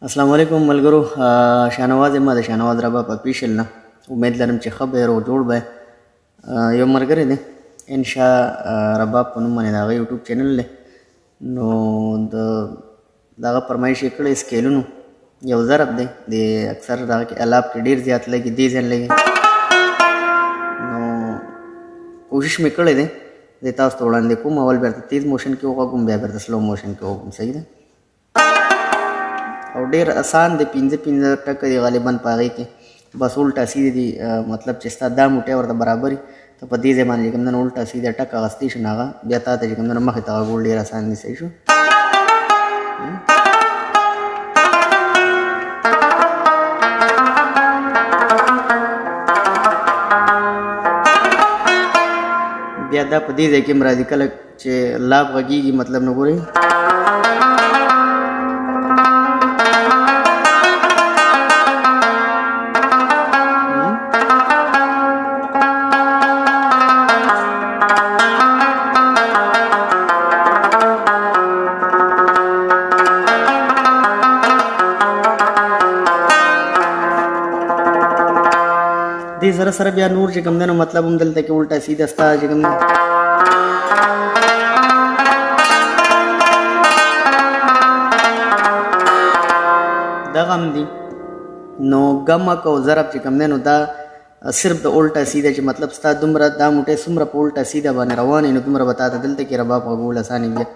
السلام علیکم ملګرو. شاهنواز یم د شاهنواز رباب اپیشل نه. امید لرم چې ښه به او جوړ به. یو ملګری دی انشا رباب په نوم باندې د هغه یوټیوب چینل دی. نو د دغه فرمایش یې کړی سکیلونو یو ضرب دی د اکثر دغه کې الاب کې ډېر زیات لګي دې ځای لګي. نو کوشش مې کړی دی زه تاسو ته وړاندې کوم. اول بیرته تیز موشن کې وغږوم بیا بیرته سلو موشن کې وغږوم. صحیح ده او ډیر آسان دی. 15 ټکه دی غالبا په هغې کې بس الټا سیده دي. مطلب چې ستا دا موټی ورته برابري ته په دې ځای باندې چې کوم دی نو الټا سیده ټک اخیستی شو نو هغه بیا تا ته چې کوم دی نو مخې ته غږول ډېر آسان دي. صحیح شو. بیا دا په دې ځای کې هم راځي کله چې لاب غږېږي مطلب نو ګورئ دې سره سره بیا نور چې کوم دی نو مطلب هم دلته کې الټا سیده ستا چې کوم دی دغه هم دي. نو ګمک او ضرب چې کوم دی نو دا صرف د الټا سیده چې مطلب ستا دومره دا موټی څومره په الټا سیده باندې روان وي نو دومره به تا ته دلته کې رباب غږول اسانې بیا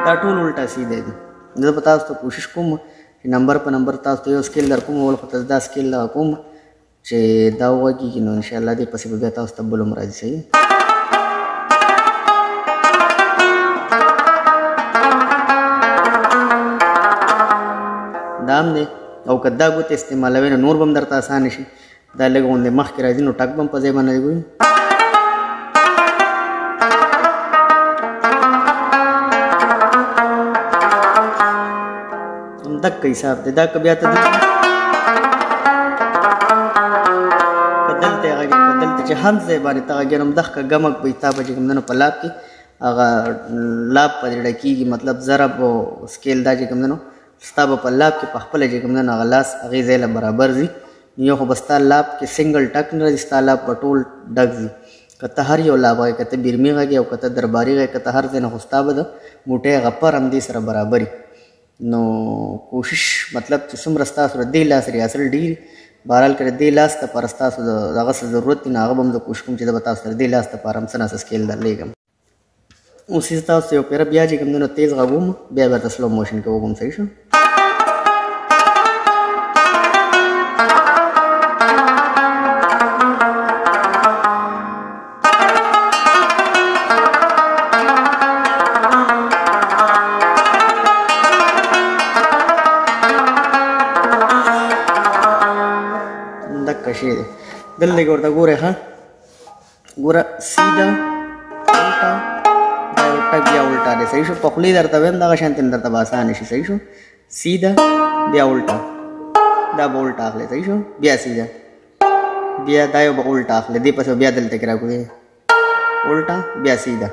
دا ټول الټا سیده دي. زه به تاسو ته کوشش کوم چې نمبر په نمبر تاسو ته یو سکیل در کوم. اول خو تاسو دا سکیل دغه کوم چې دا وغږېږي نو انشاءالله دې پسې به بیا تاسو ته بل هم راځي. صحیح دا هم دی. او که دا ګوتې استعمالوي نو نور به هم درته اسانه شي. دا لږ غوندې مخکې راځي نو ټک به هم په ځای باندې ګوري. دک حساب دی. دا که بیا ته دلته غږې که دلته چې هم ځای باندې ته غږې نو همدغه ګمک به تا به چې کوم دی نو په لاب کې هغه لاب په زړه کېږي. مطلب ضرب او سکیل دا چې کوم دی نو ستا به په لاب کې په خپله چې کوم دی نو هغه لاس هغې ځای له برابر ځي. یو خو به ستا لاب کې سنګل ټک نه راځي ستا لاب به ټول ډک ځي. که ته هر یو لاب غږې که ته بیرمي غږې او که ته درباري غږې که ته هر ځای نه خو ستا به د موټی هغه پر همدې سره برابري. نو کوشش مطلب چې څومره ستاسو د دې لاس ریاسل ډېر بهرحال که د دې لاس دپاره ستاسو د هغه څه ضرورت وي نو هغه به هم زه کوشش کوم چې زه به تاسو ته د دې لاس دپاره هم څه نه څه سکیل درلېږم. اوس یې تاسو ته یو پیره بیا چې کوم دی نو تیز غږوم بیا بیرته سلو موشن کې وګورم. صحیح شو. دلته کې ورته ګورئ ښه ګوره سیده الټا دا یو ټک بیا الټا دی. صحیح شو. په خولې درته وایم دغه شانتې درته به اسانه شي. صحیح شو. سیده بیا الټا دا به الټا اخلئ. صحیح شو. بیا سیده بیا دا یو به الټا اخلئ. دې پسې بیا دلته کې راکوئ الټا بیا سیده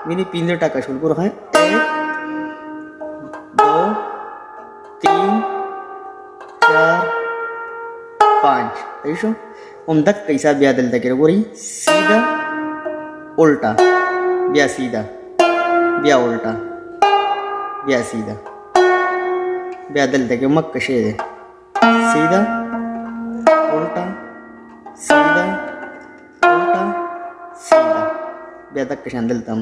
ویني 15 ټکه شول. ګوره ښه 1 2 3 4 5. صحیح شو. همدغه حساب بیا دلته کې ګورئ سیده الټا بیا سیده بیا الټا بیا سیده بیا دلته کې مکه شی دی سیده الټا سیده الټا سیده بیا دغه شان دلته هم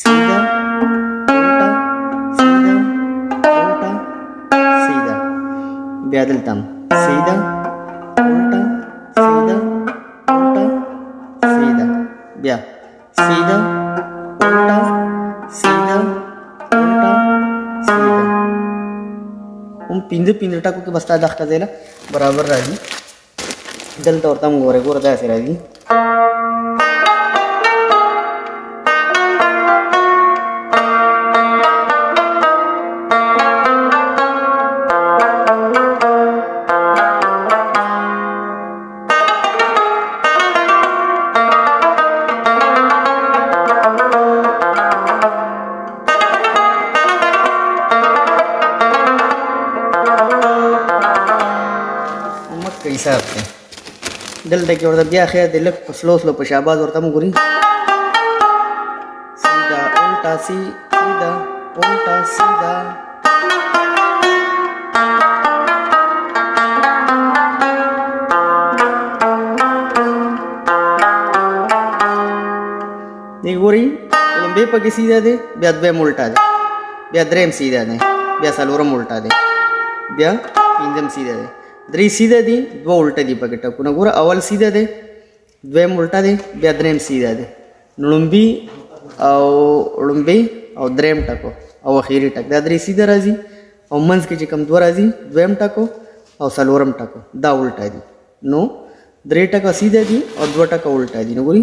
سیده الټا سیده الټا سیده بیا دلته هم سیده الټا سیده الټا سیده بیا سیده الټا سیده الټا سیده. هم 15 ټکو کې بس تا دغه ځای له برابر راځي. دلته ورته هم ګورئ ګوره داسې راځي. حساب دی. دلته کې ورته بیا خیر دی لږ په سلو سلو په شاباز ورته هم ګوري سیده الټا سیده الټا سیده. دی ګوري لومبۍ پکې سیده دی بیا دویم الټا دی بیا دریم سیده دی بیا څلورم الټا دی بیا پنځم سیده دی. درې سیده دي دوه الټه دي پکې ټکونه ګوره اول سیده دی دویم الټه دی بیا دریم سیده دی. لومبۍ او دریم ټکو او اخیری ټک دا درې سیده راځي او منځ کې چې کوم دوه راځي دویم ټکو او څلورم ټکو دا الټه دي. نو درې ټکه سیده دي او دوه ټکه الټه دي. نو ګوري